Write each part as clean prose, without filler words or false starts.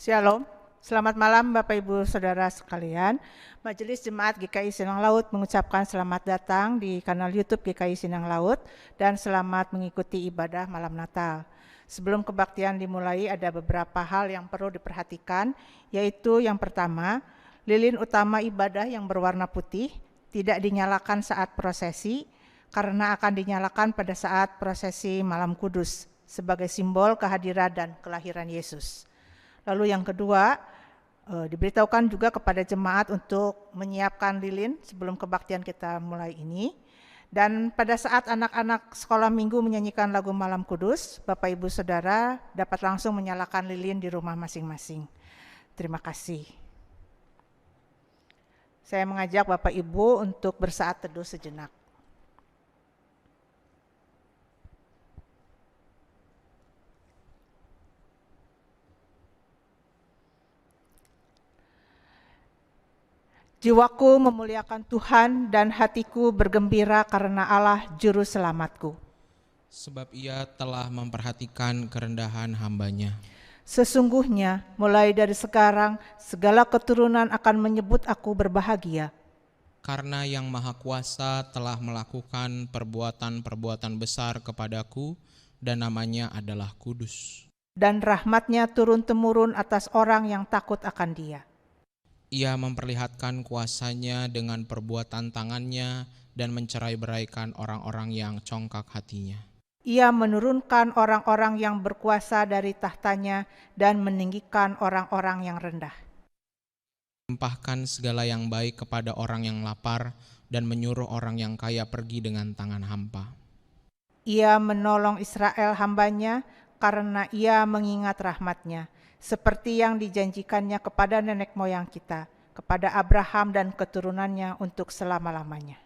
Shalom, selamat malam Bapak Ibu Saudara sekalian. Majelis Jemaat GKI Sinang Laut mengucapkan selamat datang di kanal YouTube GKI Sinang Laut dan selamat mengikuti ibadah malam Natal. Sebelum kebaktian dimulai ada beberapa hal yang perlu diperhatikan, yaitu yang pertama, lilin utama ibadah yang berwarna putih tidak dinyalakan saat prosesi karena akan dinyalakan pada saat prosesi Malam Kudus sebagai simbol kehadiran dan kelahiran Yesus. Lalu yang kedua, diberitahukan juga kepada jemaat untuk menyiapkan lilin sebelum kebaktian kita mulai ini. Dan pada saat anak-anak sekolah minggu menyanyikan lagu Malam Kudus, Bapak Ibu Saudara dapat langsung menyalakan lilin di rumah masing-masing. Terima kasih. Saya mengajak Bapak Ibu untuk bersaat teduh sejenak. Jiwaku memuliakan Tuhan dan hatiku bergembira karena Allah Juru Selamatku. Sebab Ia telah memperhatikan kerendahan hamba-Nya. Sesungguhnya mulai dari sekarang segala keturunan akan menyebut aku berbahagia. Karena Yang Maha Kuasa telah melakukan perbuatan-perbuatan besar kepadaku dan namanya adalah kudus. Dan rahmat-Nya turun-temurun atas orang yang takut akan Dia. Ia memperlihatkan kuasa-Nya dengan perbuatan tangan-Nya dan mencerai-beraikan orang-orang yang congkak hatinya. Ia menurunkan orang-orang yang berkuasa dari tahtanya dan meninggikan orang-orang yang rendah. Melimpahkan segala yang baik kepada orang yang lapar dan menyuruh orang yang kaya pergi dengan tangan hampa. Ia menolong Israel hamba-Nya karena Ia mengingat rahmat-Nya, seperti yang dijanjikannya kepada nenek moyang kita, kepada Abraham dan keturunannya untuk selama-lamanya.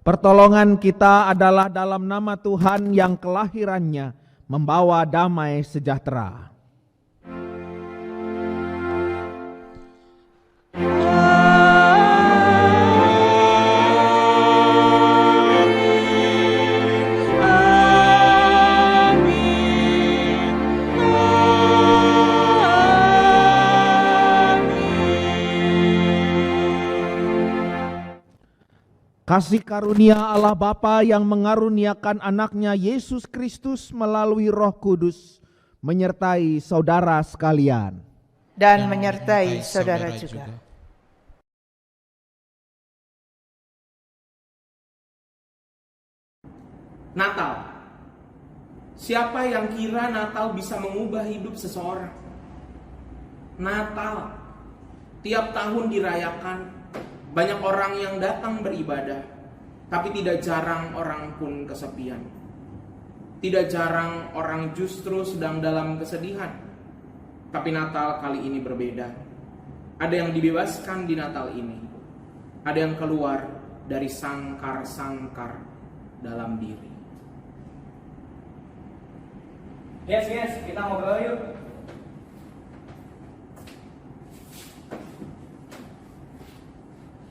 Pertolongan kita adalah dalam nama Tuhan yang kelahirannya membawa damai sejahtera. Kasih karunia Allah Bapa yang mengaruniakan anaknya Yesus Kristus melalui Roh Kudus menyertai saudara sekalian. Dan menyertai saudara juga. Natal Siapa yang kira Natal bisa mengubah hidup seseorang? Natal tiap tahun dirayakan, banyak orang yang datang beribadah, tapi tidak jarang orang pun kesepian. Tidak jarang orang justru sedang dalam kesedihan. Tapi Natal kali ini berbeda. Ada yang dibebaskan di Natal ini. Ada yang keluar dari sangkar-sangkar dalam diri. Yes, kita ngobrol yuk.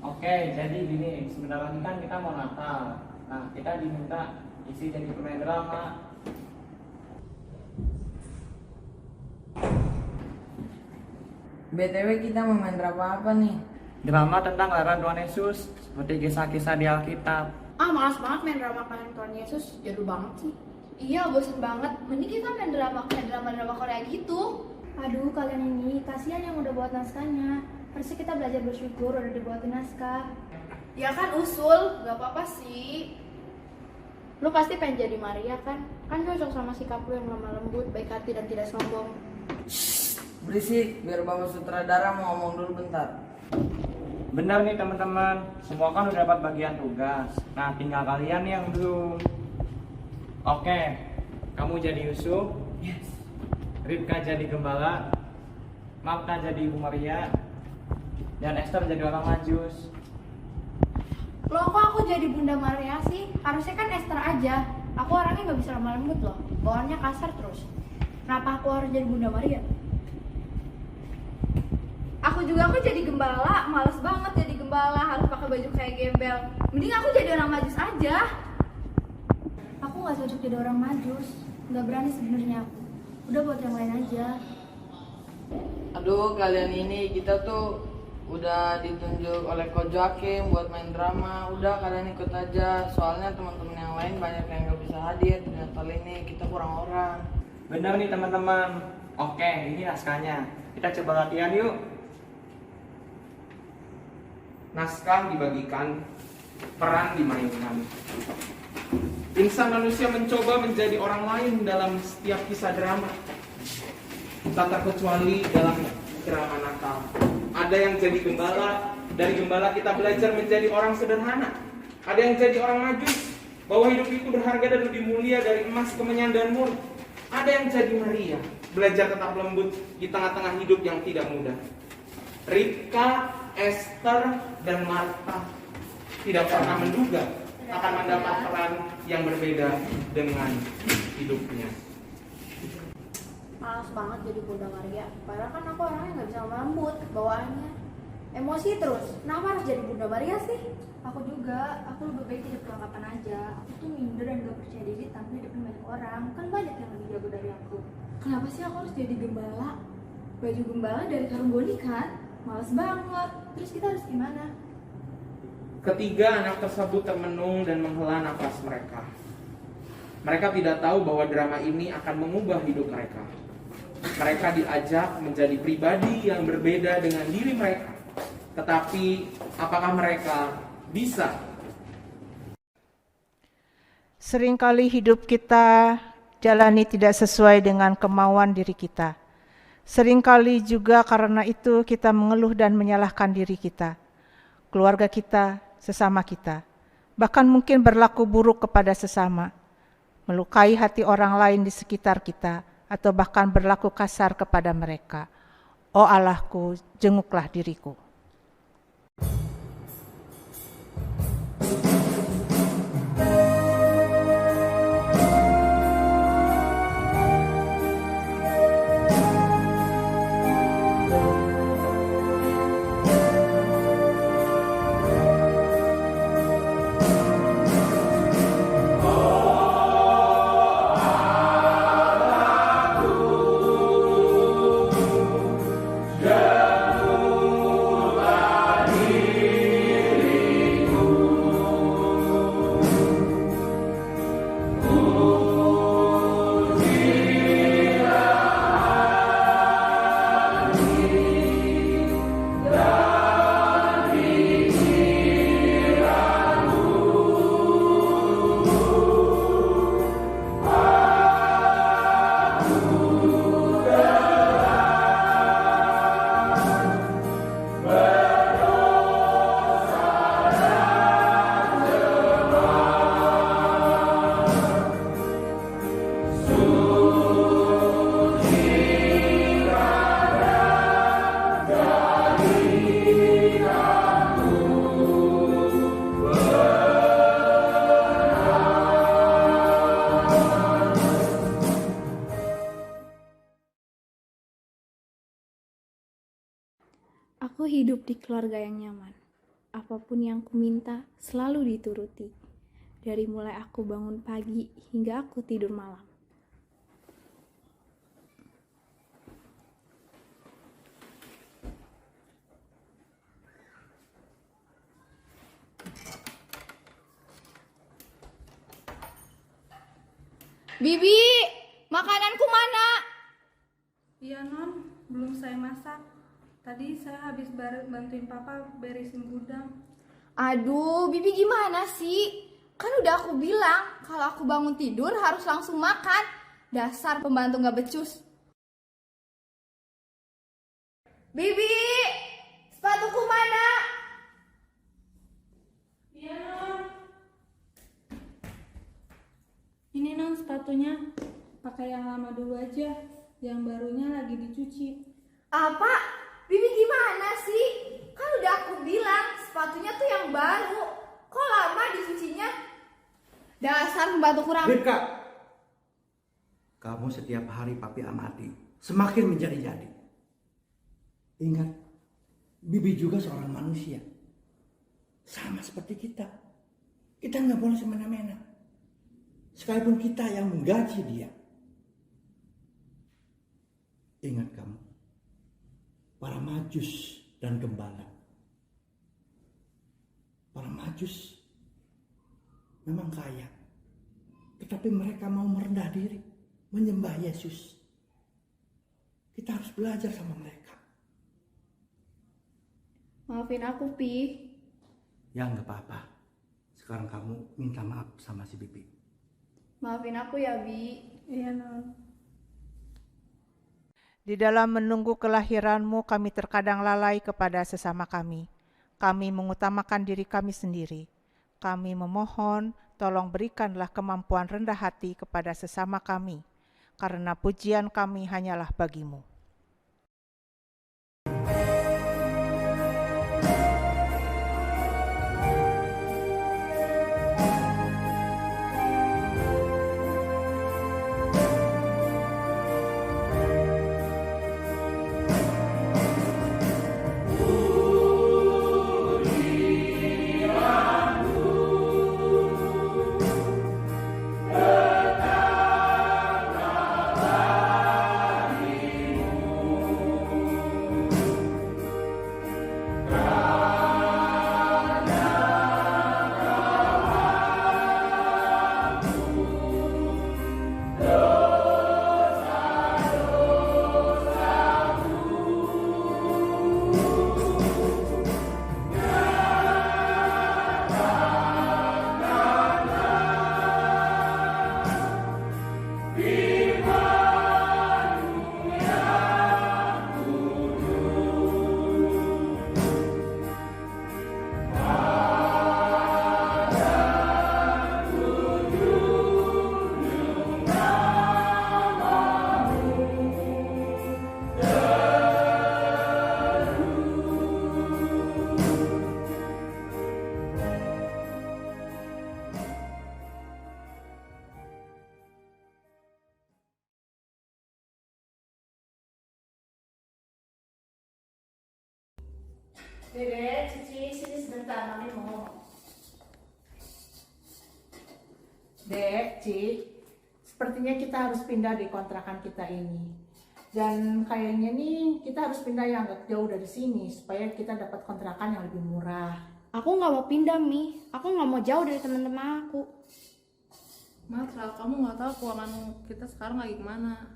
Oke, jadi gini, sebentar lagi kan kita mau Natal. Nah, kita diminta isi jadi pemain drama. BTW kita mau main drama apa nih? Drama tentang kelahiran Tuhan Yesus, seperti kisah-kisah di Alkitab. Malas banget main drama kalian Tuhan Yesus, jadul banget sih. Iya, bosan banget. Mending kita main drama Korea gitu. Aduh, kalian ini kasihan yang udah buat naskahnya. Harusnya kita belajar bersyukur udah dibuatin naskah. Ya kan usul, gak apa-apa sih. Lu pasti pengen jadi Maria kan? Kan cocok sama sikap lu yang lemah lembut, baik hati dan tidak sombong. Berisik, biar Bapak Sutradara mau ngomong dulu bentar. Benar nih teman-teman, semua kan udah dapat bagian tugas. Nah, tinggal kalian yang belum. Oke, kamu jadi Yusuf. Yes. Ribka jadi gembala. Magda jadi Ibu Maria. Dan Esther jadi orang Majus. Loh kok aku jadi Bunda Maria sih? Harusnya kan Esther aja. Aku orangnya gak bisa lemah lembut loh, bawaannya kasar terus. Kenapa aku harus jadi Bunda Maria? Aku jadi gembala, males banget jadi gembala, harus pakai baju kayak gembel. Mending aku jadi orang Majus aja. Aku nggak cocok jadi orang Majus, nggak berani sebenarnya aku. Udah buat yang lain aja. Aduh, kalian ini kita tuh udah ditunjuk oleh Ko Joakim buat main drama. Udah kalian ikut aja, soalnya teman-teman yang lain banyak yang gak bisa hadir di Natal ini, kita kurang orang. Benar nih teman-teman. Oke, ini naskahnya. Kita coba latihan yuk. Naskah dibagikan, peran dimainkan. Insan manusia mencoba menjadi orang lain dalam setiap kisah drama. Tak terkecuali dalam drama Natal. Ada yang jadi gembala, dari gembala kita belajar menjadi orang sederhana. Ada yang jadi orang Majus, bahwa hidup itu berharga dan lebih mulia dari emas, kemenyan, dan mur. Ada yang jadi Maria, belajar tetap lembut di tengah-tengah hidup yang tidak mudah. Ribka, Esther, dan Marta tidak pernah menduga akan mendapat peran yang berbeda dengan hidupnya. Males banget jadi Bunda Maria. Padahal kan aku orangnya gak bisa lemah lembut, bawaannya emosi terus. Kenapa harus jadi Bunda Maria sih? Aku juga, aku lebih baik hidup kelengkapan aja. Aku tuh minder dan gak percaya diri tanpa hidupin banyak orang. Kan banyak yang lebih jago dari aku. Kenapa sih aku harus jadi gembala? Baju gembala dari karung goni kan? Males banget. Terus kita harus gimana? Ketiga anak tersebut termenung dan menghela nafas mereka. Mereka tidak tahu bahwa drama ini akan mengubah hidup mereka. Mereka diajak menjadi pribadi yang berbeda dengan diri mereka. Tetapi apakah mereka bisa? Seringkali hidup kita jalani tidak sesuai dengan kemauan diri kita. Seringkali juga karena itu kita mengeluh dan menyalahkan diri kita, keluarga kita, sesama kita. Bahkan mungkin berlaku buruk kepada sesama, melukai hati orang lain di sekitar kita, atau bahkan berlaku kasar kepada mereka. Oh Allahku, jenguklah diriku. hidup di keluarga yang nyaman. Apapun yang kuminta selalu dituruti. Dari mulai aku bangun pagi hingga aku tidur malam. Bibi, makananku mana? Iya non, belum saya masak. Tadi saya habis bantuin papa beresin gudang. Aduh, Bibi gimana sih? Kan udah aku bilang kalau aku bangun tidur harus langsung makan. Dasar pembantu gak becus. Bibi, sepatuku mana? Iya non. Ini non sepatunya. Pakai yang lama dulu aja. Yang barunya lagi dicuci. Apa? Bibi gimana sih? Kan udah aku bilang sepatunya tuh yang baru. Kok lama dicucinya? Dasar pembantu kurang. Ripka, kamu setiap hari papi amati, semakin menjadi-jadi. Ingat, Bibi juga seorang manusia. Sama seperti kita. Kita nggak boleh semena-mena. Sekalipun kita yang menggaji dia. Ingat kamu, para majus dan gembala. Para majus memang kaya, tetapi mereka mau merendah diri, menyembah Yesus. Kita harus belajar sama mereka. Maafin aku, Pi. Ya nggak apa-apa. Sekarang kamu minta maaf sama si Bibi. Maafin aku ya, Bi. Iya non. Di dalam menunggu kelahiranmu, kami terkadang lalai kepada sesama kami. Kami mengutamakan diri kami sendiri. Kami memohon, tolong berikanlah kemampuan rendah hati kepada sesama kami, karena pujian kami hanyalah bagimu. Dede, Cici, sini sebentar, Mami mau. Dek, Ci, sepertinya kita harus pindah di kontrakan kita ini. Dan kayaknya nih kita harus pindah yang agak jauh dari sini supaya kita dapat kontrakan yang lebih murah. Aku nggak mau pindah, Mi. Aku nggak mau jauh dari teman-teman aku. Maaf lah, kamu nggak tahu keuangan kita sekarang lagi kemana.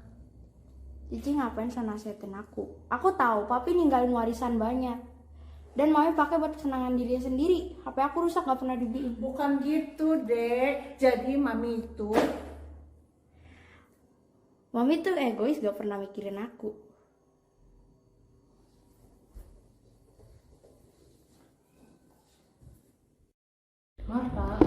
Cici ngapain sana nasihatin aku? Aku tahu, Papi ninggalin warisan banyak. Dan Mami pakai buat kesenangan dirinya sendiri. HP aku rusak gak pernah dibeliin. Bukan gitu, Dek. Jadi Mami itu... Mami tuh egois, gak pernah mikirin aku. Marta,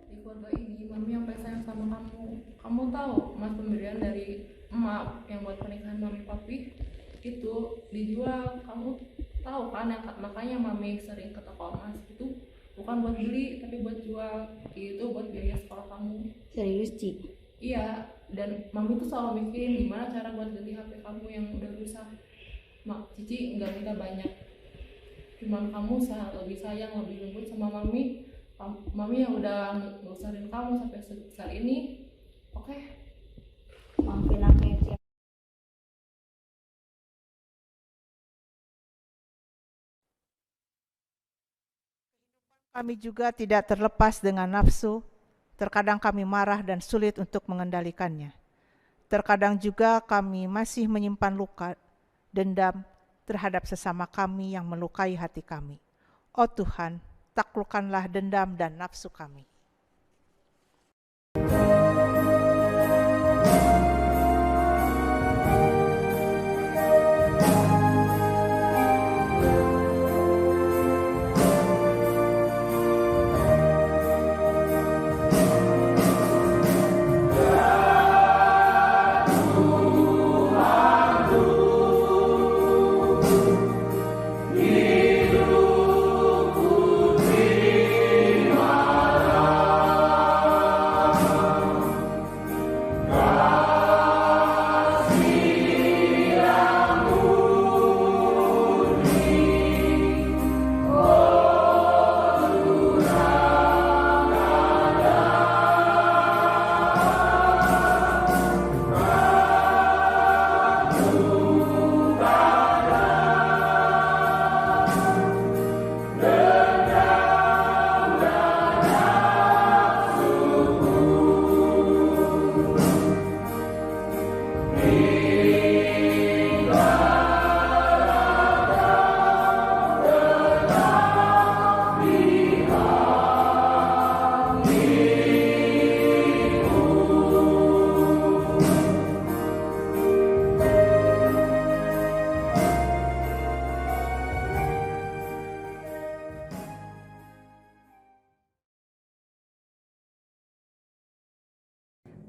di keluarga ini Mami yang paling sayang sama kamu. Kamu tahu emas pemberian dari emak yang buat pernikahan Mami Papi itu dijual. Kamu tahu kan, yang makanya Mami sering ke toko emas itu bukan buat beli tapi buat jual. Itu buat biaya sekolah kamu. Serius, Ci? Iya, dan Mami tuh selalu mikirin gimana cara buat ganti HP kamu yang udah rusak. Mak, Cici nggak minta banyak. gimana kamu lebih sayang, lebih lembut sama mami. Mami yang udah ngebesarin kamu sampai sebesar ini. Oke? Maafin aku ya, Cia. Kami juga tidak terlepas dengan nafsu. Terkadang kami marah dan sulit untuk mengendalikannya. Terkadang juga kami masih menyimpan luka, dendam terhadap sesama kami yang melukai hati kami. Oh Tuhan, taklukkanlah dendam dan nafsu kami.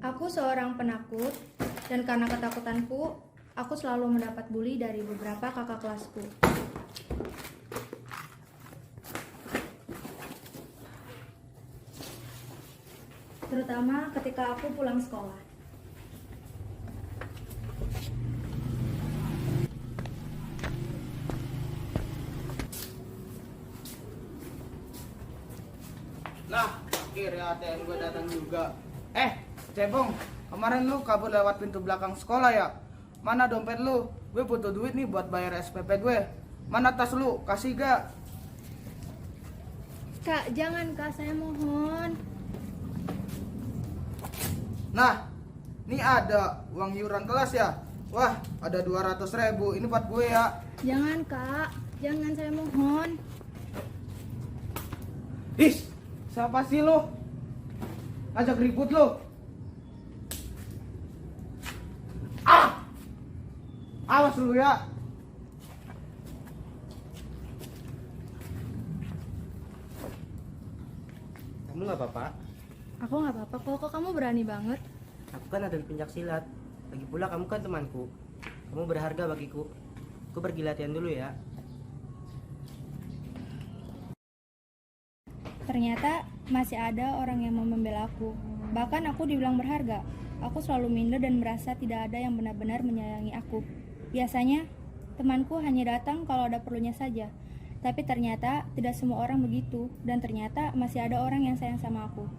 Aku seorang penakut, dan karena ketakutanku, aku selalu mendapat bully dari beberapa kakak kelasku. Terutama ketika aku pulang sekolah. Lah, akhirnya ATM gue datang juga. Cebong, kemarin lu kabur lewat pintu belakang sekolah ya? Mana dompet lu? Gue butuh duit nih buat bayar SPP gue. Mana tas lu? Kasih gak? Kak, jangan Kak, saya mohon. Nah, ini ada uang iuran kelas ya? Wah, ada 200.000. Ini buat gue ya. Jangan Kak, jangan, saya mohon. Is, siapa sih lu? Ngajak ribut lu. Awas lu ya. Kamu nggak apa-apa? Aku nggak apa-apa kok kamu berani banget. Aku kan ada di pencak silat. Lagi pula kamu kan temanku. Kamu berharga bagiku. Aku pergi latihan dulu ya. Ternyata masih ada orang yang mau membela aku. Bahkan aku dibilang berharga. Aku selalu minder dan merasa tidak ada yang benar-benar menyayangi aku. Biasanya, temanku hanya datang kalau ada perlunya saja. Tapi ternyata tidak semua orang begitu. Dan ternyata masih ada orang yang sayang sama aku.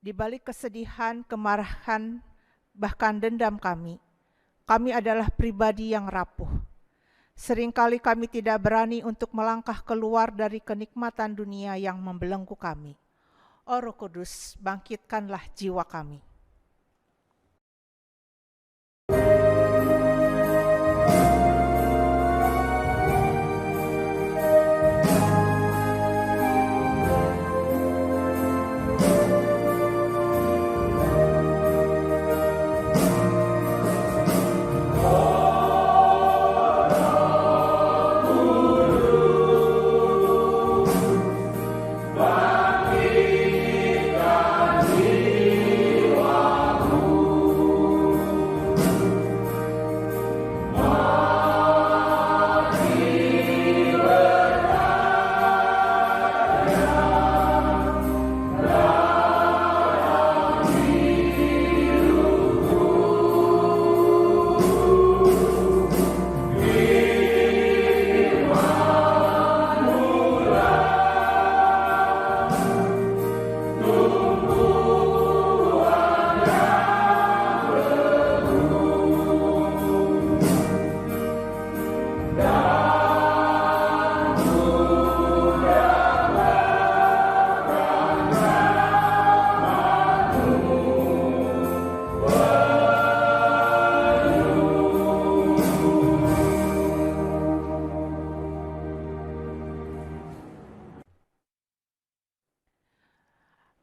Di balik kesedihan, kemarahan, bahkan dendam kami adalah pribadi yang rapuh. Seringkali kami tidak berani untuk melangkah keluar dari kenikmatan dunia yang membelenggu kami. Oh Roh Kudus, bangkitkanlah jiwa kami. Bangkitkan jiwa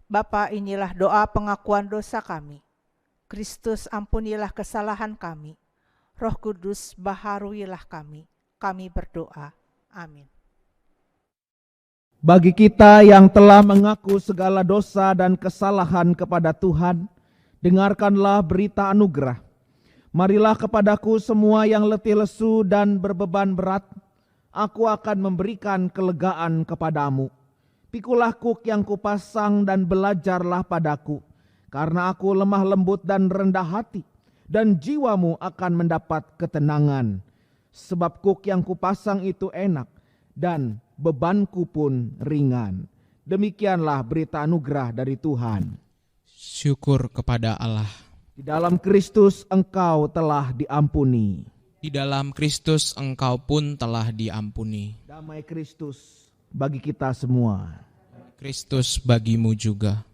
Bapa, inilah doa pengakuan dosa kami. Kristus, ampunilah kesalahan kami. Roh Kudus, baharuilah kami. Kami berdoa. Amin. Bagi kita yang telah mengaku segala dosa dan kesalahan kepada Tuhan, dengarkanlah berita anugerah. Marilah kepadaku semua yang letih lesu dan berbeban berat, aku akan memberikan kelegaan kepadamu. Pikulah kuk yang kupasang dan belajarlah padaku, karena aku lemah lembut dan rendah hati, dan jiwamu akan mendapat ketenangan. Sebab kuk yang kupasang itu enak, dan bebanku pun ringan. Demikianlah berita anugerah dari Tuhan. Syukur kepada Allah. Di dalam Kristus engkau telah diampuni. Di dalam Kristus engkau pun telah diampuni. Damai Kristus bagi kita semua. Kristus bagimu juga.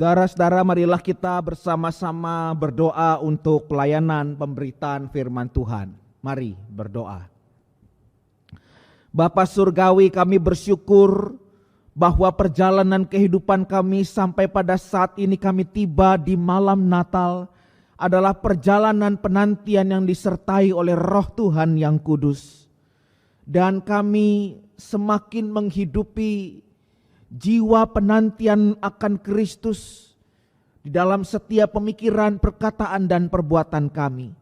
Saudara-saudara, marilah kita bersama-sama berdoa untuk pelayanan pemberitaan firman Tuhan. Mari berdoa. Bapa Surgawi, kami bersyukur bahwa perjalanan kehidupan kami sampai pada saat ini kami tiba di malam Natal adalah perjalanan penantian yang disertai oleh Roh Tuhan yang kudus. Dan kami semakin menghidupi jiwa penantian akan Kristus di dalam setiap pemikiran, perkataan, dan perbuatan kami.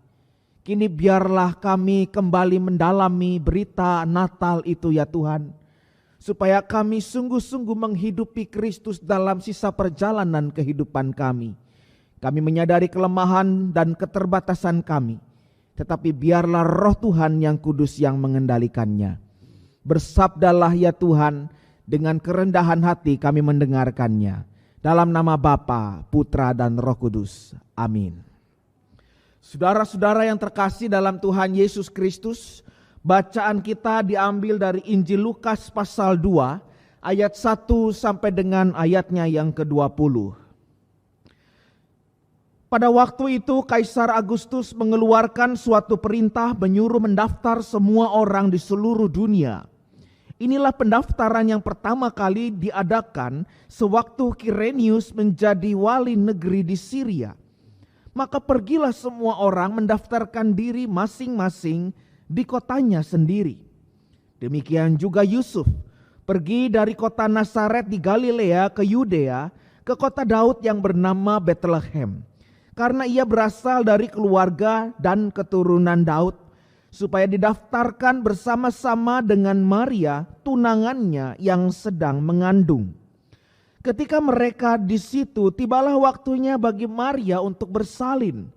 Kini biarlah kami kembali mendalami berita Natal itu ya Tuhan, supaya kami sungguh-sungguh menghidupi Kristus dalam sisa perjalanan kehidupan kami. Kami menyadari kelemahan dan keterbatasan kami, tetapi biarlah Roh Tuhan yang kudus yang mengendalikannya. Bersabdalah ya Tuhan, dengan kerendahan hati kami mendengarkannya. Dalam nama Bapa, Putra, dan Roh Kudus. Amin. Saudara-saudara yang terkasih dalam Tuhan Yesus Kristus, bacaan kita diambil dari Injil Lukas pasal 2, ayat 1 sampai dengan ayatnya yang ke-20. Pada waktu itu Kaisar Agustus mengeluarkan suatu perintah menyuruh mendaftar semua orang di seluruh dunia. Inilah pendaftaran yang pertama kali diadakan sewaktu Kirenius menjadi wali negeri di Syria. Maka pergilah semua orang mendaftarkan diri masing-masing di kotanya sendiri. Demikian juga Yusuf pergi dari kota Nazaret di Galilea ke Yudea, ke kota Daud yang bernama Bethlehem. Karena ia berasal dari keluarga dan keturunan Daud, supaya didaftarkan bersama-sama dengan Maria, tunangannya yang sedang mengandung. Ketika mereka di situ, tibalah waktunya bagi Maria untuk bersalin,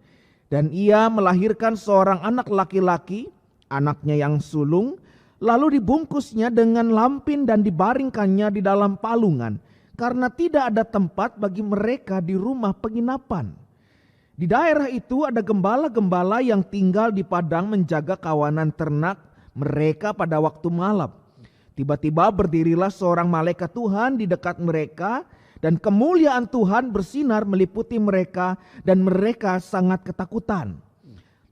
dan ia melahirkan seorang anak laki-laki, anaknya yang sulung, lalu dibungkusnya dengan lampin dan dibaringkannya di dalam palungan, karena tidak ada tempat bagi mereka di rumah penginapan. Di daerah itu ada gembala-gembala yang tinggal di padang menjaga kawanan ternak mereka pada waktu malam. Tiba-tiba berdirilah seorang malaikat Tuhan di dekat mereka, dan kemuliaan Tuhan bersinar meliputi mereka, dan mereka sangat ketakutan.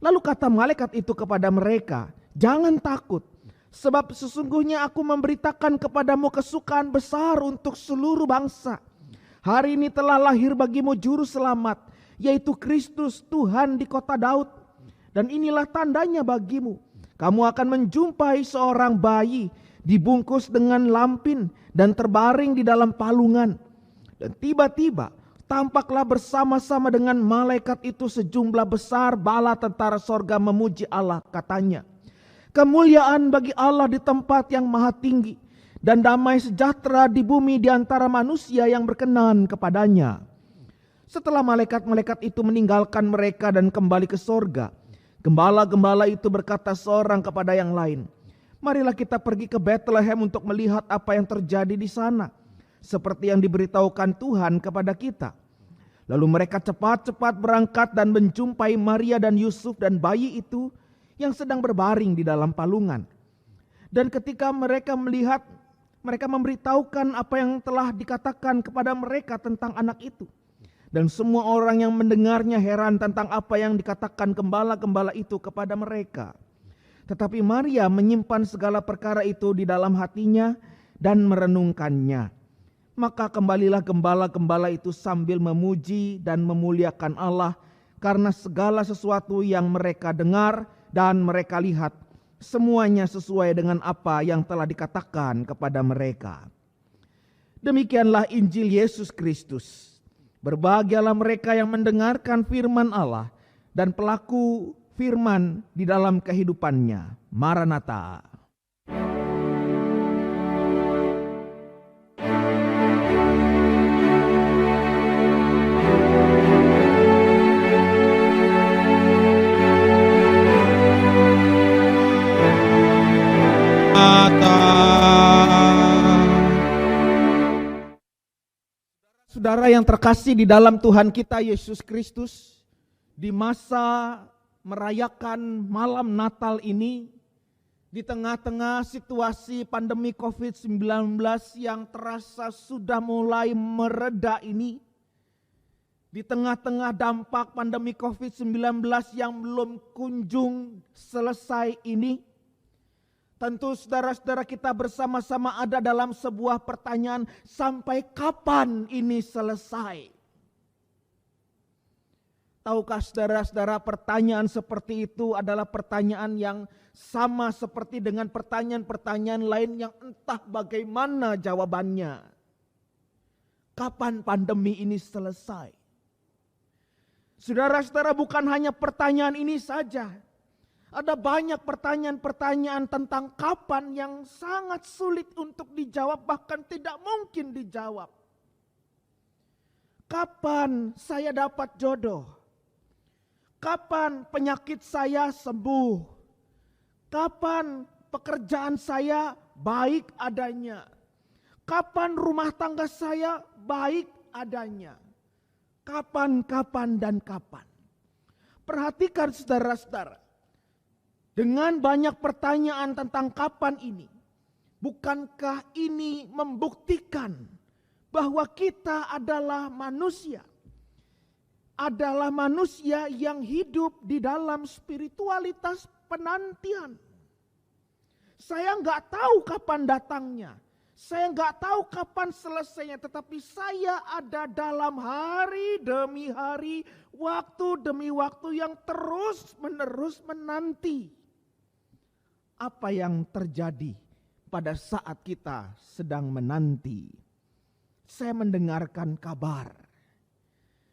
Lalu kata malaikat itu kepada mereka, "Jangan takut, sebab sesungguhnya aku memberitakan kepadamu kesukaan besar untuk seluruh bangsa. Hari ini telah lahir bagimu juru selamat, yaitu Kristus Tuhan di kota Daud. Dan inilah tandanya bagimu. Kamu akan menjumpai seorang bayi dibungkus dengan lampin dan terbaring di dalam palungan. Dan tiba-tiba tampaklah bersama-sama dengan malaikat itu sejumlah besar bala tentara sorga memuji Allah, katanya, kemuliaan bagi Allah di tempat yang maha tinggi, dan damai sejahtera di bumi di antara manusia yang berkenan kepadanya. Setelah malaikat-malaikat itu meninggalkan mereka dan kembali ke sorga, gembala-gembala itu berkata seorang kepada yang lain, marilah kita pergi ke Bethlehem untuk melihat apa yang terjadi di sana, seperti yang diberitahukan Tuhan kepada kita. Lalu mereka cepat-cepat berangkat dan menjumpai Maria dan Yusuf dan bayi itu yang sedang berbaring di dalam palungan. Dan ketika mereka melihat, mereka memberitahukan apa yang telah dikatakan kepada mereka tentang anak itu. Dan semua orang yang mendengarnya heran tentang apa yang dikatakan gembala-gembala itu kepada mereka. Tetapi Maria menyimpan segala perkara itu di dalam hatinya dan merenungkannya. Maka kembalilah gembala-gembala itu sambil memuji dan memuliakan Allah karena segala sesuatu yang mereka dengar dan mereka lihat, semuanya sesuai dengan apa yang telah dikatakan kepada mereka. Demikianlah Injil Yesus Kristus. Berbahagialah mereka yang mendengarkan firman Allah dan pelaku firman di dalam kehidupannya. Maranatha. Saudara yang terkasih di dalam Tuhan kita Yesus Kristus, di masa merayakan malam Natal ini, di tengah-tengah situasi pandemi COVID-19 yang terasa sudah mulai mereda ini, di tengah-tengah dampak pandemi COVID-19 yang belum kunjung selesai ini, tentu saudara-saudara kita bersama-sama ada dalam sebuah pertanyaan, sampai kapan ini selesai? Tahukah saudara-saudara, pertanyaan seperti itu adalah pertanyaan yang sama seperti dengan pertanyaan-pertanyaan lain yang entah bagaimana jawabannya. Kapan pandemi ini selesai? Saudara-saudara, bukan hanya pertanyaan ini saja. Ada banyak pertanyaan-pertanyaan tentang kapan yang sangat sulit untuk dijawab, bahkan tidak mungkin dijawab. Kapan saya dapat jodoh? Kapan penyakit saya sembuh? Kapan pekerjaan saya baik adanya? Kapan rumah tangga saya baik adanya? Kapan, dan kapan? Perhatikan saudara-saudara. Dengan banyak pertanyaan tentang kapan ini, bukankah ini membuktikan bahwa kita adalah manusia? Adalah manusia yang hidup di dalam spiritualitas penantian. Saya nggak tahu kapan datangnya. Saya nggak tahu kapan selesainya, tetapi saya ada dalam hari demi hari, waktu demi waktu yang terus-menerus menanti. Apa yang terjadi pada saat kita sedang menanti? Saya mendengarkan kabar.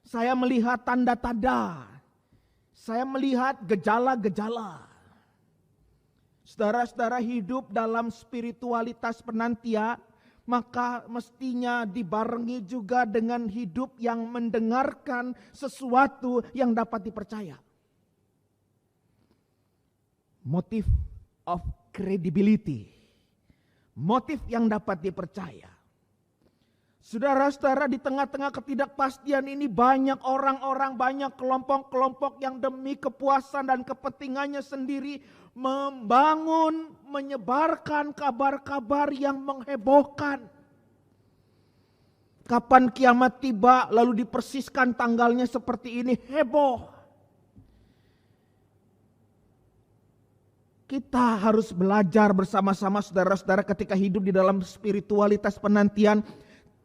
Saya melihat tanda-tanda. Saya melihat gejala-gejala. Saudara-saudara hidup dalam spiritualitas penantian, maka mestinya dibarengi juga dengan hidup yang mendengarkan sesuatu yang dapat dipercaya. Motif of credibility. Motif yang dapat dipercaya. Saudara-saudara, di tengah-tengah ketidakpastian ini banyak orang-orang, banyak kelompok-kelompok yang demi kepuasan dan kepentingannya sendiri membangun, menyebarkan kabar-kabar yang menghebohkan. Kapan kiamat tiba lalu dipersiskan tanggalnya seperti ini, heboh. Kita harus belajar bersama-sama saudara-saudara ketika hidup di dalam spiritualitas penantian.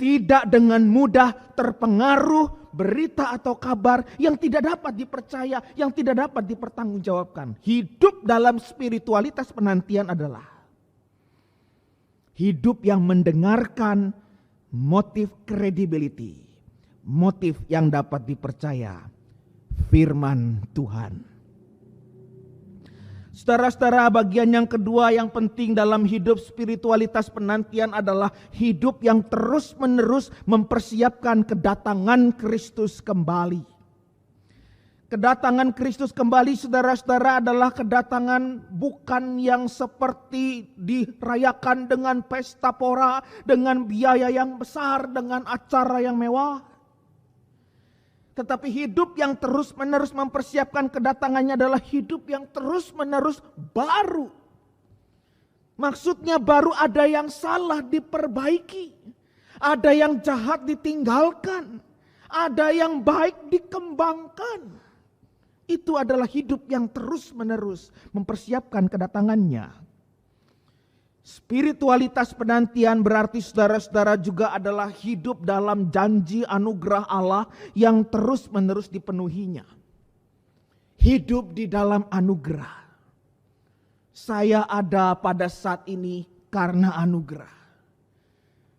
tidak dengan mudah terpengaruh berita atau kabar yang tidak dapat dipercaya, yang tidak dapat dipertanggungjawabkan. Hidup dalam spiritualitas penantian adalah hidup yang mendengarkan motif credibility, motif yang dapat dipercaya, firman Tuhan. Saudara-saudara, bagian yang kedua yang penting dalam hidup spiritualitas penantian adalah hidup yang terus-menerus mempersiapkan kedatangan Kristus kembali. Kedatangan Kristus kembali, saudara-saudara, adalah kedatangan bukan yang seperti dirayakan dengan pesta pora, dengan biaya yang besar, dengan acara yang mewah. Tetapi hidup yang terus-menerus mempersiapkan kedatangannya adalah hidup yang terus-menerus baru. Maksudnya baru, ada yang salah diperbaiki, ada yang jahat ditinggalkan, ada yang baik dikembangkan. Itu adalah hidup yang terus-menerus mempersiapkan kedatangannya. Spiritualitas penantian berarti, saudara-saudara, juga adalah hidup dalam janji anugerah Allah yang terus-menerus dipenuhinya. Hidup di dalam anugerah. Saya ada pada saat ini karena anugerah.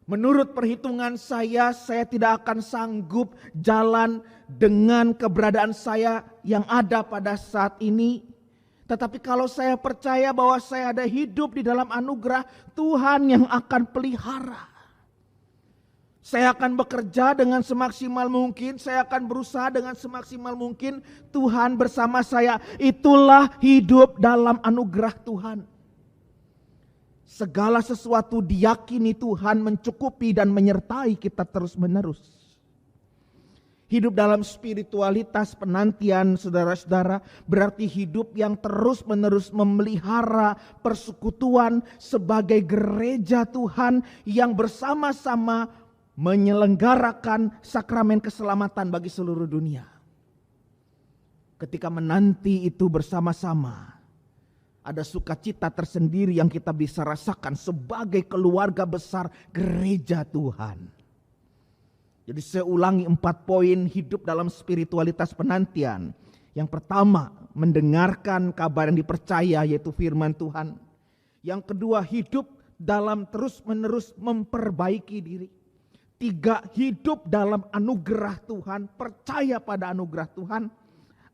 Menurut perhitungan saya tidak akan sanggup jalan dengan keberadaan saya yang ada pada saat ini. Tetapi kalau saya percaya bahwa saya ada hidup di dalam anugerah, Tuhan yang akan pelihara. Saya akan bekerja dengan semaksimal mungkin, saya akan berusaha dengan semaksimal mungkin. Tuhan bersama saya, itulah hidup dalam anugerah Tuhan. Segala sesuatu diyakini Tuhan mencukupi dan menyertai kita terus-menerus. Hidup dalam spiritualitas penantian, saudara-saudara, berarti hidup yang terus-menerus memelihara persekutuan sebagai gereja Tuhan yang bersama-sama menyelenggarakan sakramen keselamatan bagi seluruh dunia. Ketika menanti itu bersama-sama, ada sukacita tersendiri yang kita bisa rasakan sebagai keluarga besar gereja Tuhan. Jadi saya ulangi 4 poin hidup dalam spiritualitas penantian. Yang pertama, mendengarkan kabar yang dipercaya, yaitu firman Tuhan. Yang kedua, hidup dalam terus-menerus memperbaiki diri. 3, hidup dalam anugerah Tuhan, percaya pada anugerah Tuhan.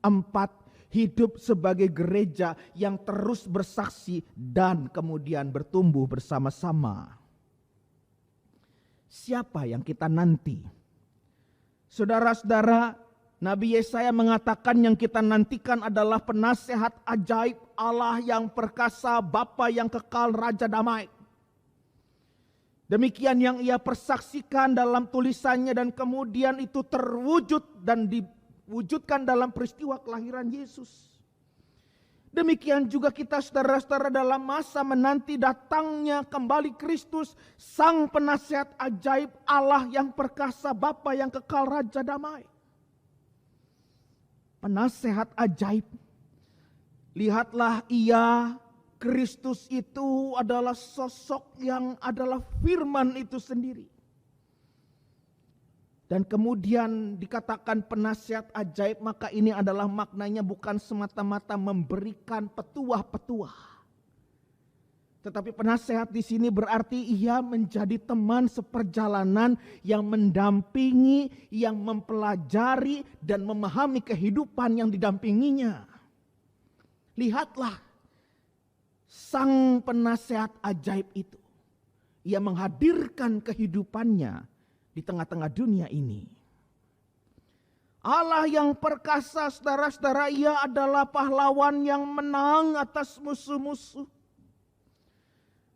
4, hidup sebagai gereja yang terus bersaksi dan kemudian bertumbuh bersama-sama. Siapa yang kita nanti? Saudara-saudara, Nabi Yesaya mengatakan yang kita nantikan adalah penasehat ajaib, Allah yang perkasa, Bapa yang kekal, Raja damai. Demikian yang ia persaksikan dalam tulisannya dan kemudian itu terwujud dan diwujudkan dalam peristiwa kelahiran Yesus. Demikian juga kita, saudara-saudara, dalam masa menanti datangnya kembali Kristus, Sang Penasehat ajaib, Allah yang perkasa, Bapa yang kekal, Raja damai. Penasehat ajaib. Lihatlah, ia, Kristus itu adalah sosok yang adalah firman itu sendiri. Dan kemudian dikatakan penasihat ajaib, maka ini adalah maknanya bukan semata-mata memberikan petuah-petuah. Tetapi penasehat di sini berarti ia menjadi teman seperjalanan yang mendampingi, yang mempelajari dan memahami kehidupan yang didampinginya. Lihatlah sang penasehat ajaib itu. Ia menghadirkan kehidupannya di tengah-tengah dunia ini. Allah yang perkasa, saudara-saudara, ia adalah pahlawan yang menang atas musuh-musuh.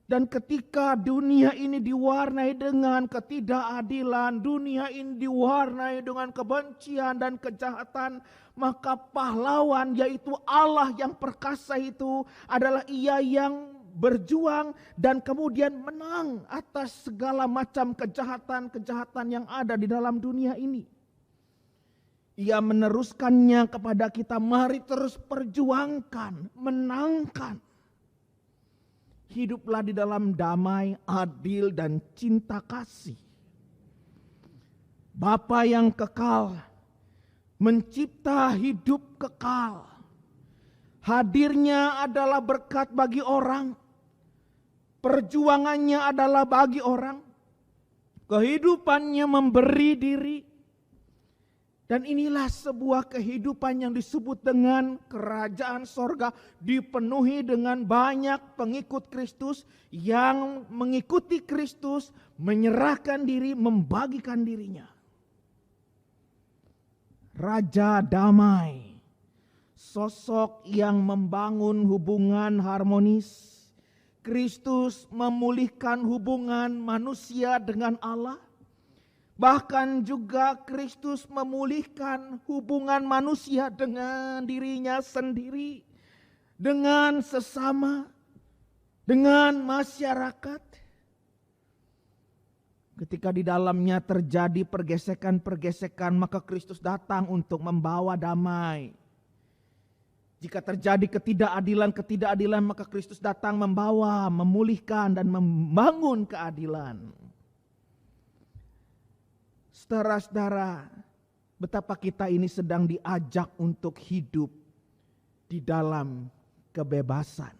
Dan ketika dunia ini diwarnai dengan ketidakadilan, dunia ini diwarnai dengan kebencian dan kejahatan, maka pahlawan, yaitu Allah yang perkasa itu, adalah ia yang berjuang dan kemudian menang atas segala macam kejahatan-kejahatan yang ada di dalam dunia ini. Ia meneruskannya kepada kita, mari terus perjuangkan, menangkan. Hiduplah di dalam damai, adil dan cinta kasih. Bapa yang kekal, mencipta hidup kekal. Hadirnya adalah berkat bagi orang. Perjuangannya adalah bagi orang. Kehidupannya memberi diri. Dan inilah sebuah kehidupan yang disebut dengan kerajaan sorga, dipenuhi dengan banyak pengikut Kristus yang mengikuti Kristus, menyerahkan diri, membagikan dirinya. Raja damai, sosok yang membangun hubungan harmonis. Kristus memulihkan hubungan manusia dengan Allah. Bahkan juga Kristus memulihkan hubungan manusia dengan dirinya sendiri, dengan sesama, dengan masyarakat. Ketika di dalamnya terjadi pergesekan-pergesekan, maka Kristus datang untuk membawa damai. Jika terjadi ketidakadilan, maka Kristus datang membawa, memulihkan dan membangun keadilan. Saudara-saudara, betapa kita ini sedang diajak untuk hidup di dalam kebebasan.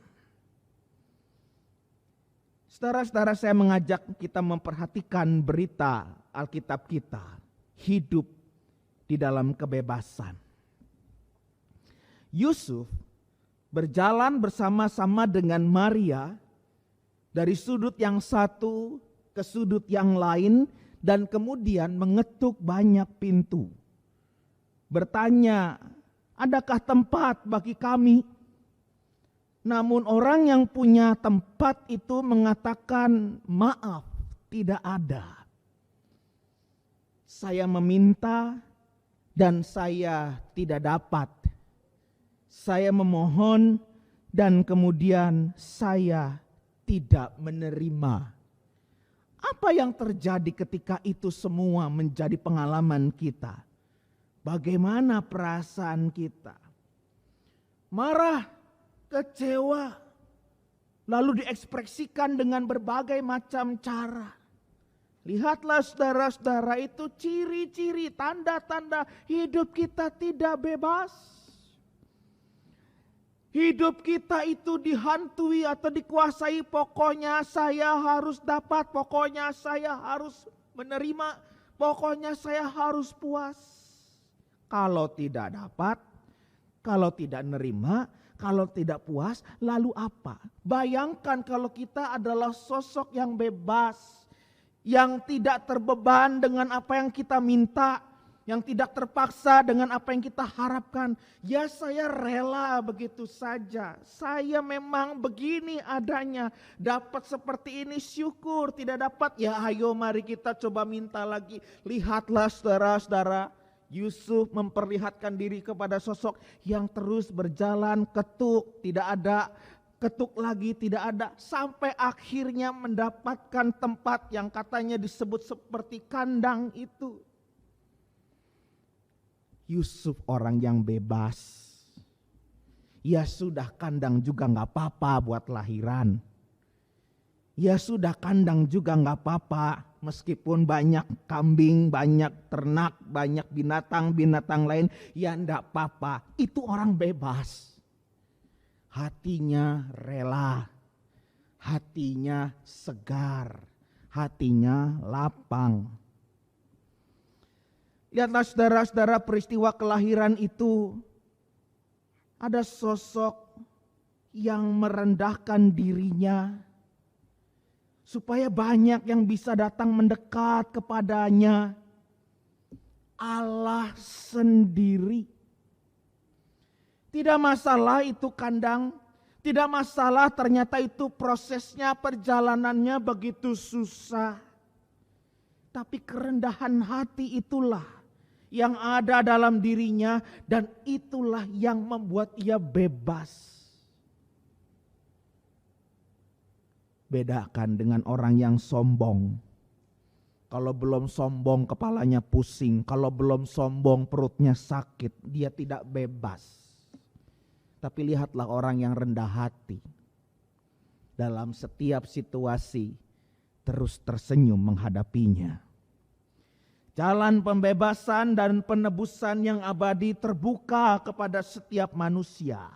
Saudara-saudara, saya mengajak kita memperhatikan berita Alkitab kita, hidup di dalam kebebasan. Yusuf berjalan bersama-sama dengan Maria dari sudut yang satu ke sudut yang lain, dan kemudian mengetuk banyak pintu. Bertanya, adakah tempat bagi kami? Namun orang yang punya tempat itu mengatakan, maaf, tidak ada. Saya meminta dan saya tidak dapat. Saya memohon dan kemudian saya tidak menerima. Apa yang terjadi ketika itu semua menjadi pengalaman kita? Bagaimana perasaan kita? Marah, kecewa, lalu diekspresikan dengan berbagai macam cara. Lihatlah saudara-saudara, itu ciri-ciri, tanda-tanda hidup kita tidak bebas. Hidup kita itu dihantui atau dikuasai, pokoknya saya harus dapat, pokoknya saya harus menerima, pokoknya saya harus puas. Kalau tidak dapat, kalau tidak nerima, kalau tidak puas, lalu apa? Bayangkan kalau kita adalah sosok yang bebas, yang tidak terbeban dengan apa yang kita minta, yang tidak terpaksa dengan apa yang kita harapkan. Ya, saya rela begitu saja. Saya memang begini adanya. Dapat seperti ini syukur, tidak dapat ya ayo mari kita coba minta lagi. Lihatlah saudara-saudara, Yusuf memperlihatkan diri kepada sosok yang terus berjalan, ketuk, tidak ada, ketuk lagi, tidak ada, sampai akhirnya mendapatkan tempat yang katanya disebut seperti kandang itu. Yusuf orang yang bebas. Ya sudah, kandang juga gak apa-apa buat lahiran. Ya sudah, kandang juga gak apa-apa. Meskipun banyak kambing, banyak ternak, banyak binatang-binatang lain. Ya gak apa-apa. Itu orang bebas. Hatinya rela. Hatinya segar. Hatinya lapang. Lihatlah saudara-saudara, peristiwa kelahiran itu ada sosok yang merendahkan dirinya supaya banyak yang bisa datang mendekat kepadanya. Allah sendiri. Tidak masalah itu kandang, tidak masalah ternyata itu prosesnya, perjalanannya begitu susah. Tapi kerendahan hati itulah yang ada dalam dirinya, dan itulah yang membuat ia bebas. Bedakan dengan orang yang sombong. Kalau belum sombong kepalanya pusing, kalau belum sombong perutnya sakit, dia tidak bebas. Tapi lihatlah orang yang rendah hati. Dalam setiap situasi terus tersenyum menghadapinya. Jalan pembebasan dan penebusan yang abadi terbuka kepada setiap manusia.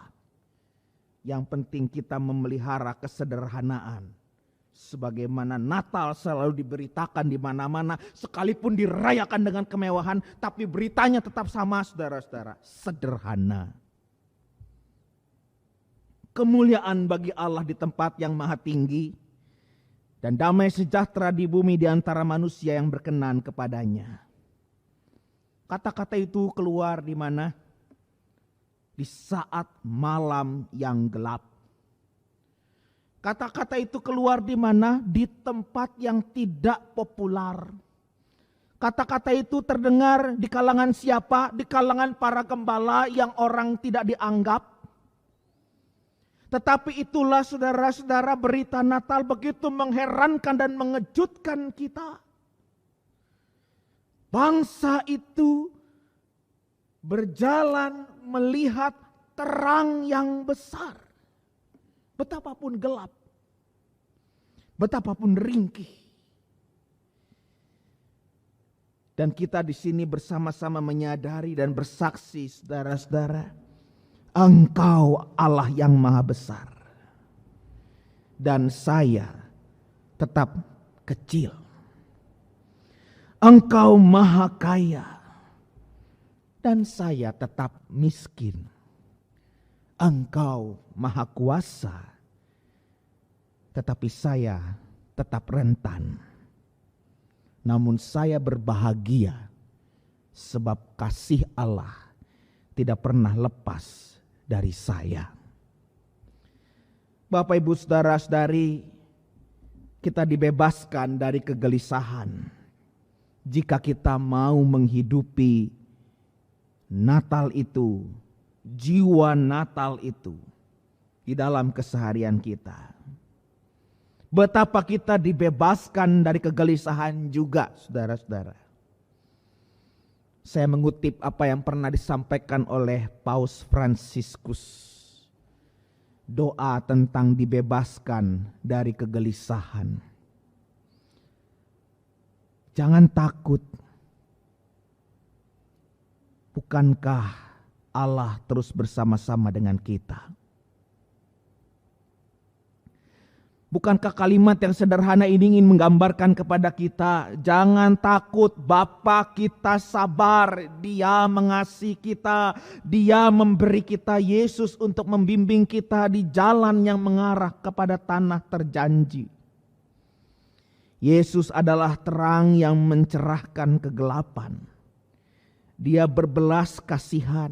Yang penting kita memelihara kesederhanaan. Sebagaimana Natal selalu diberitakan di mana-mana, sekalipun dirayakan dengan kemewahan, tapi beritanya tetap sama, saudara-saudara, sederhana. Kemuliaan bagi Allah di tempat yang maha tinggi, dan damai sejahtera di bumi di antara manusia yang berkenan kepadanya. Kata-kata itu keluar di mana? Di saat malam yang gelap. Kata-kata itu keluar di mana? Di tempat yang tidak populer. Kata-kata itu terdengar di kalangan siapa? Di kalangan para gembala yang orang tidak dianggap. Tetapi itulah saudara-saudara, berita Natal begitu mengherankan dan mengejutkan kita. Bangsa itu berjalan melihat terang yang besar. Betapapun gelap, betapapun ringkih. Dan kita di sini bersama-sama menyadari dan bersaksi, saudara-saudara, Engkau Allah yang maha besar. Dan saya tetap kecil. Engkau maha kaya. Dan saya tetap miskin. Engkau maha kuasa. Tetapi saya tetap rentan. Namun saya berbahagia. Sebab kasih Allah tidak pernah lepas dari saya. Bapak, Ibu, saudara-saudari, kita dibebaskan dari kegelisahan jika kita mau menghidupi Natal itu, jiwa Natal itu di dalam keseharian kita. Betapa kita dibebaskan dari kegelisahan juga, saudara-saudara. Saya mengutip apa yang pernah disampaikan oleh Paus Fransiskus. Doa tentang dibebaskan dari kegelisahan. Jangan takut. Bukankah Allah terus bersama-sama dengan kita? Bukankah kalimat yang sederhana ini ingin menggambarkan kepada kita, jangan takut, Bapa kita sabar, Dia mengasihi kita, Dia memberi kita Yesus untuk membimbing kita di jalan yang mengarah kepada tanah terjanji. Yesus adalah terang yang mencerahkan kegelapan. Dia berbelas kasihan.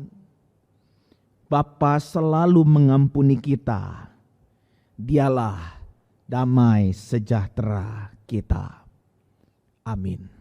Bapa selalu mengampuni kita. Dialah damai sejahtera kita. Amin.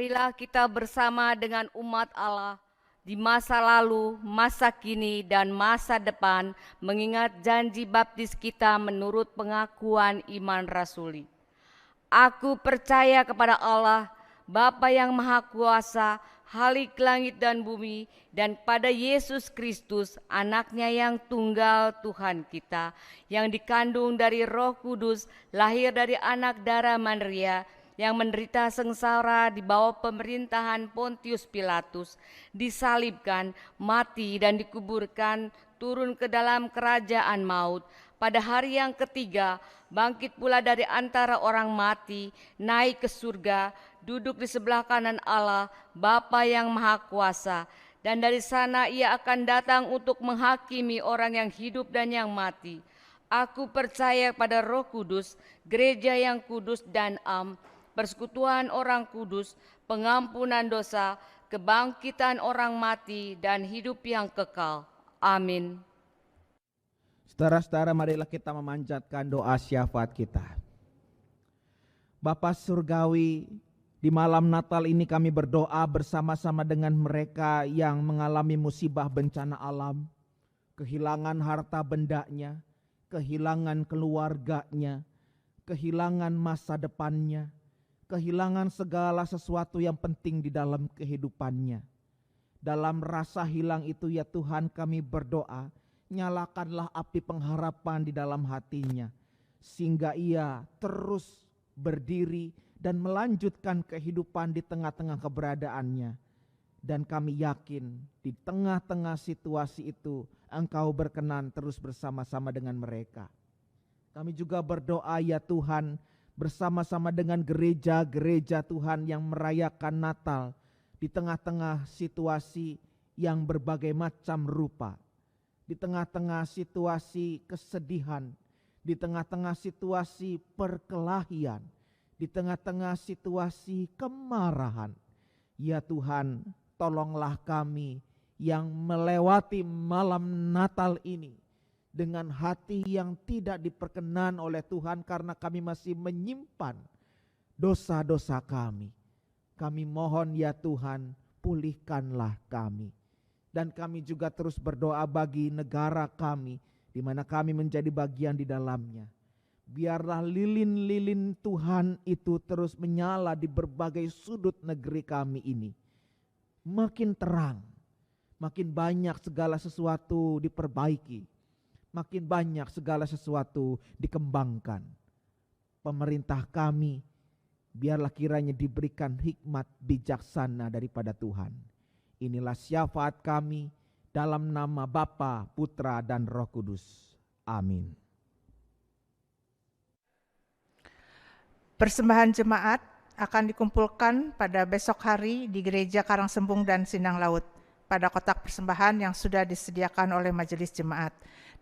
marilah kita bersama dengan umat Allah di masa lalu, masa kini, dan masa depan mengingat janji baptis kita menurut pengakuan iman rasuli. Aku percaya kepada Allah, Bapa yang Maha Kuasa, Khalik langit dan bumi, dan pada Yesus Kristus, anaknya yang tunggal Tuhan kita, yang dikandung dari Roh Kudus, lahir dari anak darah Maria, yang menderita sengsara di bawah pemerintahan Pontius Pilatus, disalibkan, mati dan dikuburkan, turun ke dalam kerajaan maut. Pada hari yang ketiga, bangkit pula dari antara orang mati, naik ke surga, duduk di sebelah kanan Allah, Bapa yang Maha Kuasa, dan dari sana ia akan datang untuk menghakimi orang yang hidup dan yang mati. Aku percaya pada Roh Kudus, gereja yang kudus dan am, persekutuan orang kudus, pengampunan dosa, kebangkitan orang mati, dan hidup yang kekal. Amin. Saudara-saudara, marilah kita memanjatkan doa syafaat kita. Bapa Surgawi, di malam Natal ini kami berdoa bersama-sama dengan mereka yang mengalami musibah bencana alam, kehilangan harta bendanya, kehilangan keluarganya, kehilangan masa depannya, kehilangan segala sesuatu yang penting di dalam kehidupannya. Dalam rasa hilang itu ya Tuhan, kami berdoa, nyalakanlah api pengharapan di dalam hatinya, sehingga ia terus berdiri dan melanjutkan kehidupan di tengah-tengah keberadaannya. Dan kami yakin di tengah-tengah situasi itu Engkau berkenan terus bersama-sama dengan mereka. Kami juga berdoa ya Tuhan, bersama-sama dengan gereja-gereja Tuhan yang merayakan Natal di tengah-tengah situasi yang berbagai macam rupa, di tengah-tengah situasi kesedihan, di tengah-tengah situasi perkelahian, di tengah-tengah situasi kemarahan. Ya Tuhan, tolonglah kami yang melewati malam Natal ini dengan hati yang tidak diperkenan oleh Tuhan karena kami masih menyimpan dosa-dosa kami. Kami mohon ya Tuhan, pulihkanlah kami. Dan kami juga terus berdoa bagi negara kami, di mana kami menjadi bagian di dalamnya. Biarlah lilin-lilin Tuhan itu terus menyala di berbagai sudut negeri kami ini. Makin terang, makin banyak segala sesuatu diperbaiki, makin banyak segala sesuatu dikembangkan. Pemerintah kami, biarlah kiranya diberikan hikmat bijaksana daripada Tuhan. Inilah syafaat kami dalam nama Bapa, Putra, dan Roh Kudus. Amin. Persembahan jemaat akan dikumpulkan pada besok hari di Gereja Karangsembung dan Sindang Laut pada kotak persembahan yang sudah disediakan oleh majelis jemaat.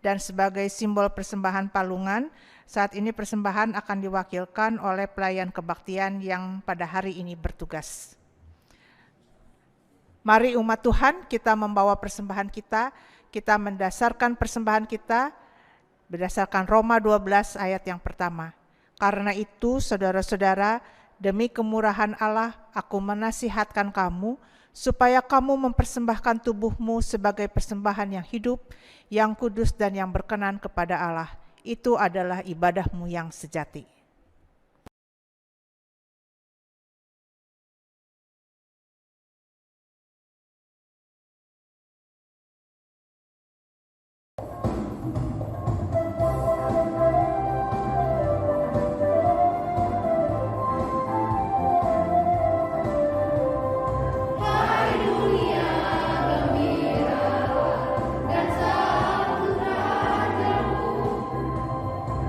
Dan sebagai simbol persembahan palungan, saat ini persembahan akan diwakilkan oleh pelayan kebaktian yang pada hari ini bertugas. Mari umat Tuhan, kita membawa persembahan kita mendasarkan persembahan kita berdasarkan Roma 12 ayat yang pertama. Karena itu, saudara-saudara, demi kemurahan Allah, aku menasihatkan kamu, supaya kamu mempersembahkan tubuhmu sebagai persembahan yang hidup, yang kudus dan yang berkenan kepada Allah. Itu adalah ibadahmu yang sejati.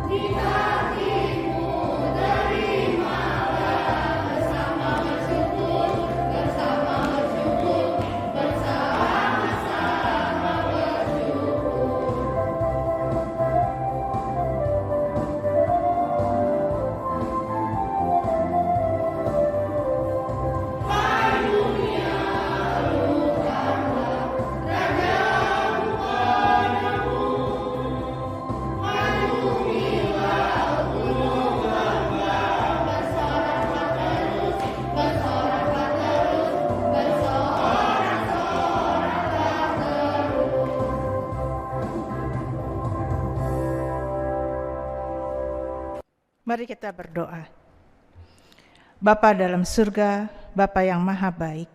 Di kakimu Mari kita berdoa. Bapa dalam surga, Bapa yang maha baik,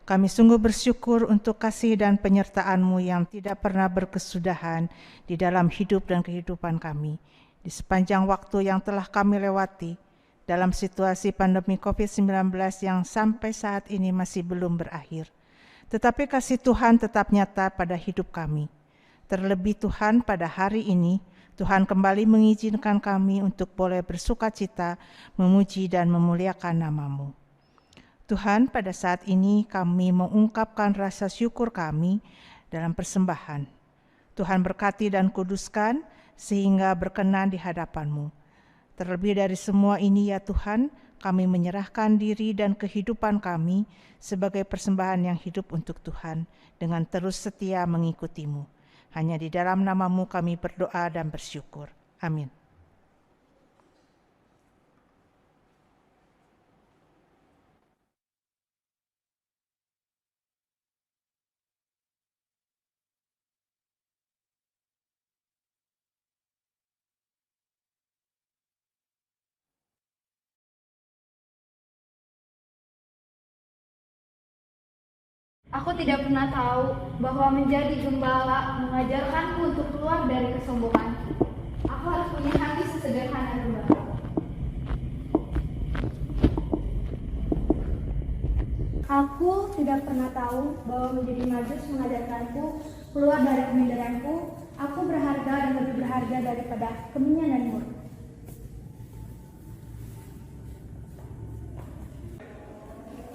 kami sungguh bersyukur untuk kasih dan penyertaan-Mu yang tidak pernah berkesudahan di dalam hidup dan kehidupan kami. Di sepanjang waktu yang telah kami lewati, dalam situasi pandemi COVID-19 yang sampai saat ini masih belum berakhir. Tetapi kasih Tuhan tetap nyata pada hidup kami. Terlebih Tuhan pada hari ini, Tuhan kembali mengizinkan kami untuk boleh bersukacita, memuji dan memuliakan nama-Mu. Tuhan, pada saat ini kami mengungkapkan rasa syukur kami dalam persembahan. Tuhan berkati dan kuduskan sehingga berkenan di hadapan-Mu. Terlebih dari semua ini ya Tuhan, kami menyerahkan diri dan kehidupan kami sebagai persembahan yang hidup untuk Tuhan dengan terus setia mengikuti-Mu. Hanya di dalam nama-Mu kami berdoa dan bersyukur. Amin. Aku tidak pernah tahu bahwa menjadi gembala mengajarkanku untuk keluar dari kesombonganku. Aku harus punya hati sesederhana gembala. Aku tidak pernah tahu bahwa menjadi majus mengajarkanku keluar dari keminderanku. Aku berharga dan lebih berharga daripada kemenyanganmu.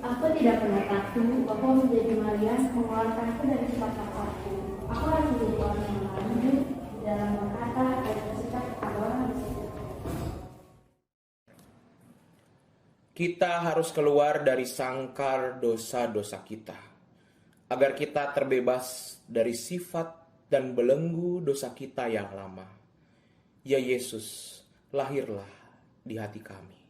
Aku tidak pernah takut bahwa menjadi Maria mengeluarkanku dari sifat takwatku. Aku harus menjadi orang yang maju dalam berkata dan bersikap kepada orang di situ. Kita harus keluar dari sangkar dosa-dosa kita, agar kita terbebas dari sifat dan belenggu dosa kita yang lama. Ya Yesus, lahirlah di hati kami.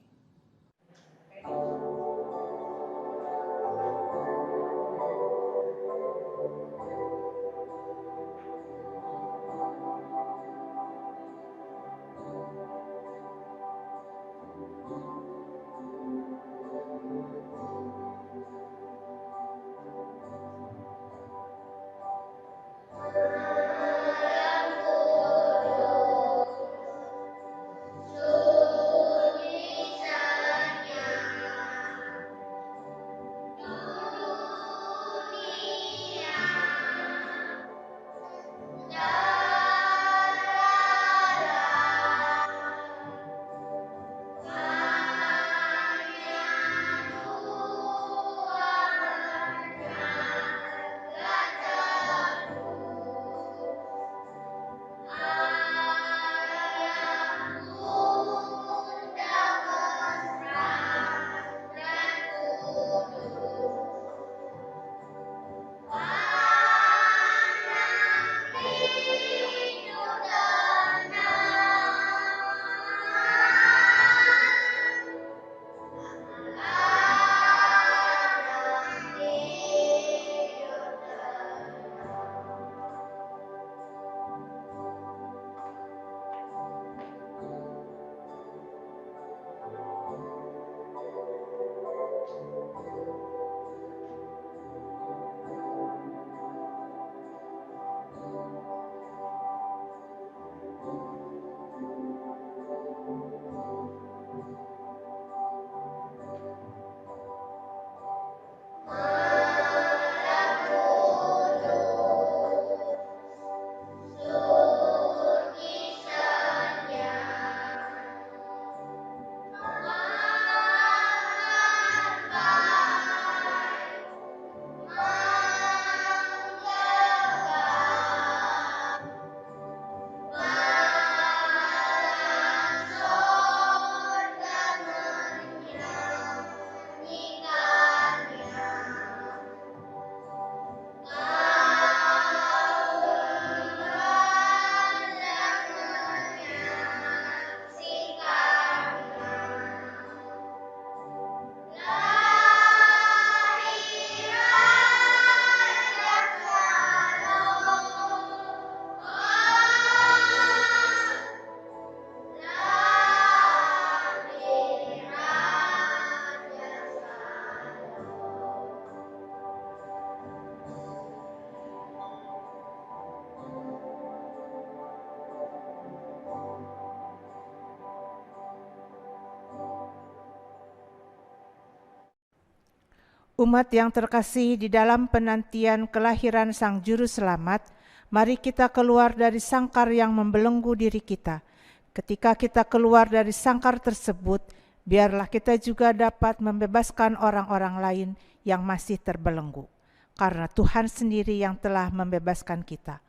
Umat yang terkasih, di dalam penantian kelahiran Sang Juru Selamat, mari kita keluar dari sangkar yang membelenggu diri kita. Ketika kita keluar dari sangkar tersebut, biarlah kita juga dapat membebaskan orang-orang lain yang masih terbelenggu. Karena Tuhan sendiri yang telah membebaskan kita.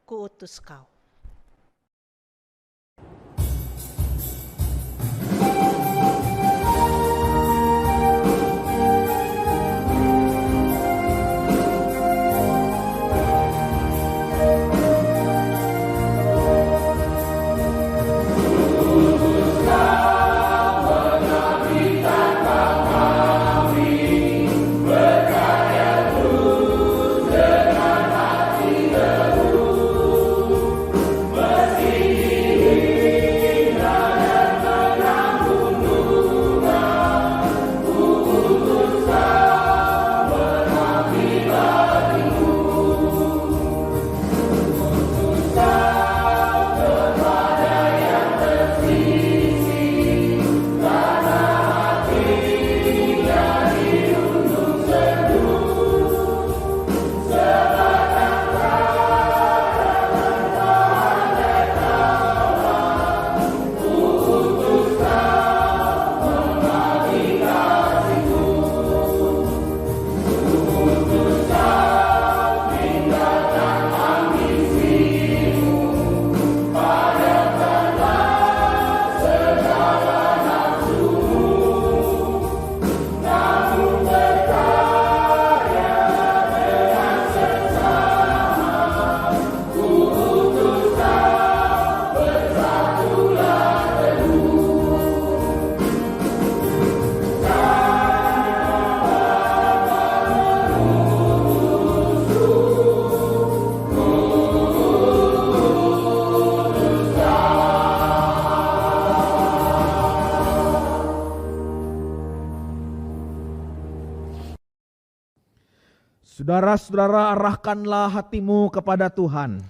Kuutus kau. Saudara-saudara, arahkanlah hatimu kepada Tuhan.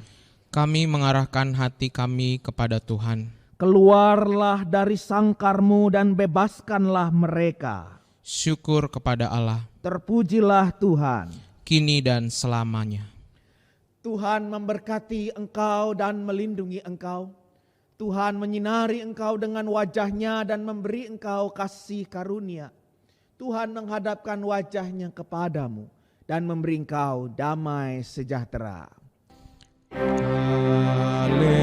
Kami mengarahkan hati kami kepada Tuhan. Keluarlah dari sangkarmu dan bebaskanlah mereka. Syukur kepada Allah. Terpujilah Tuhan. Kini dan selamanya. Tuhan memberkati engkau dan melindungi engkau. Tuhan menyinari engkau dengan wajah-Nya dan memberi engkau kasih karunia. Tuhan menghadapkan wajah-Nya kepadamu dan memberi engkau damai sejahtera. Haleluya.